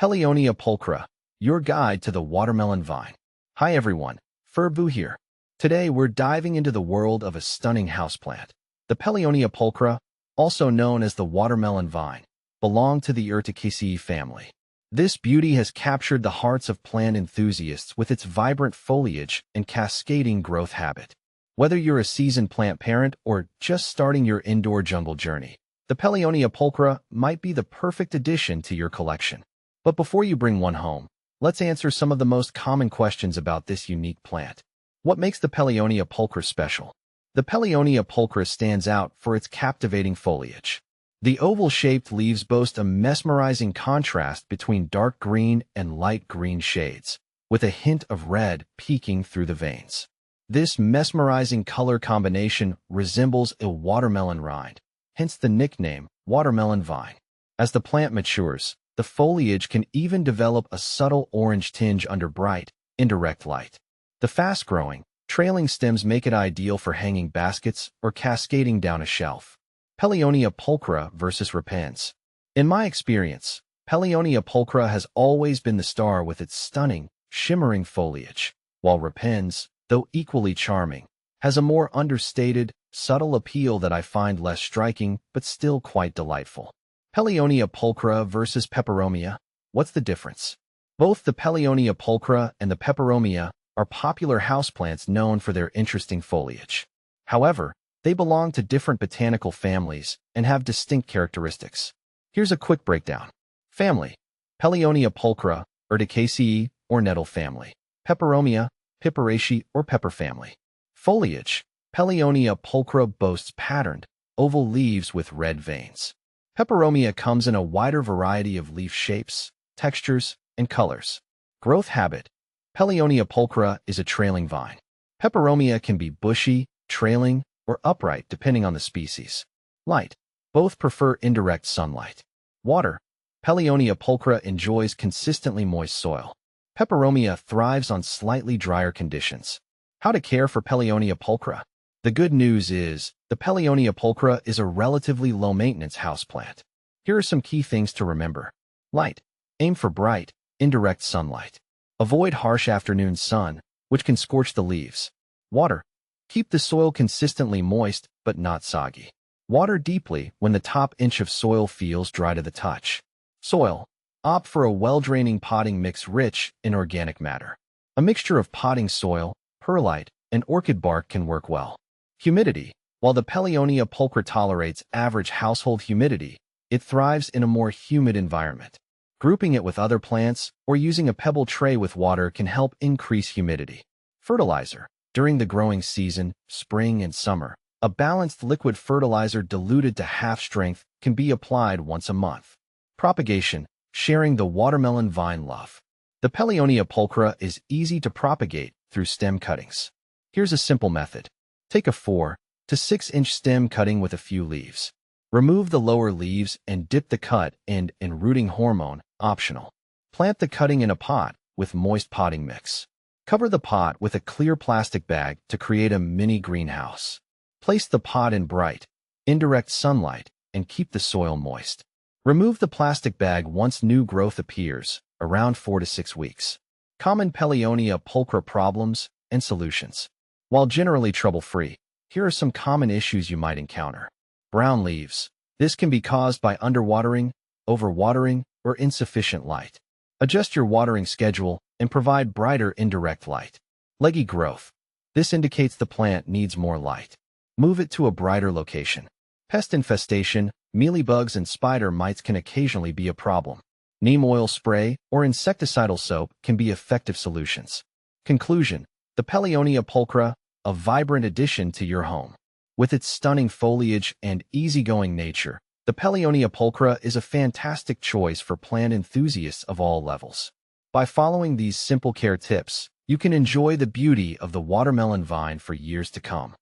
Pellionia pulchra, your guide to the watermelon vine. Hi everyone, Furbu here. Today we're diving into the world of a stunning houseplant. The Pellionia pulchra, also known as the watermelon vine, belong to the Urticaceae family. This beauty has captured the hearts of plant enthusiasts with its vibrant foliage and cascading growth habit. Whether you're a seasoned plant parent or just starting your indoor jungle journey, the Pellionia pulchra might be the perfect addition to your collection. But before you bring one home, let's answer some of the most common questions about this unique plant. What makes the Pellionia pulchra special? The Pellionia pulchra stands out for its captivating foliage. The oval-shaped leaves boast a mesmerizing contrast between dark green and light green shades, with a hint of red peeking through the veins. This mesmerizing color combination resembles a watermelon rind, hence the nickname watermelon vine. As the plant matures, the foliage can even develop a subtle orange tinge under bright, indirect light. The fast-growing, trailing stems make it ideal for hanging baskets or cascading down a shelf. Pellionia pulchra versus repens. In my experience, Pellionia pulchra has always been the star with its stunning, shimmering foliage, while repens, though equally charming, has a more understated, subtle appeal that I find less striking but still quite delightful. Pellionia pulchra versus peperomia. What's the difference? Both the Pellionia pulchra and the peperomia are popular houseplants known for their interesting foliage. However, they belong to different botanical families and have distinct characteristics. Here's a quick breakdown. Family: Pellionia pulchra, Urticaceae or nettle family. Peperomia, Piperaceae or pepper family. Foliage: Pellionia pulchra boasts patterned, oval leaves with red veins. Peperomia comes in a wider variety of leaf shapes, textures, and colors. Growth habit: Pellionia pulchra is a trailing vine. Peperomia can be bushy, trailing, or upright depending on the species. Light: both prefer indirect sunlight. Water: Pellionia pulchra enjoys consistently moist soil. Peperomia thrives on slightly drier conditions. How to care for Pellionia pulchra? The good news is, the Pellionia pulchra is a relatively low-maintenance houseplant. Here are some key things to remember. Light: aim for bright, indirect sunlight. Avoid harsh afternoon sun, which can scorch the leaves. Water: keep the soil consistently moist, but not soggy. Water deeply when the top inch of soil feels dry to the touch. Soil: opt for a well-draining potting mix rich in organic matter. A mixture of potting soil, perlite, and orchid bark can work well. Humidity: while the Pellionia pulchra tolerates average household humidity, it thrives in a more humid environment. Grouping it with other plants or using a pebble tray with water can help increase humidity. Fertilizer: during the growing season, spring and summer, a balanced liquid fertilizer diluted to half strength can be applied once a month. Propagation: sharing the watermelon vine love. The Pellionia pulchra is easy to propagate through stem cuttings. Here's a simple method. Take a 4 to 6 inch stem cutting with a few leaves. Remove the lower leaves and dip the cut end in rooting hormone, optional. Plant the cutting in a pot with moist potting mix. Cover the pot with a clear plastic bag to create a mini greenhouse. Place the pot in bright, indirect sunlight and keep the soil moist. Remove the plastic bag once new growth appears, around 4 to 6 weeks. Common Pellionia pulchra problems and solutions. While generally trouble-free, here are some common issues you might encounter. Brown leaves. This can be caused by underwatering, overwatering, or insufficient light. Adjust your watering schedule and provide brighter indirect light. Leggy growth. This indicates the plant needs more light. Move it to a brighter location. Pest infestation. Mealybugs and spider mites can occasionally be a problem. Neem oil spray or insecticidal soap can be effective solutions. Conclusion: the Pellionia pulchra, a vibrant addition to your home. With its stunning foliage and easygoing nature, the Pellionia pulchra is a fantastic choice for plant enthusiasts of all levels. By following these simple care tips, you can enjoy the beauty of the watermelon vine for years to come.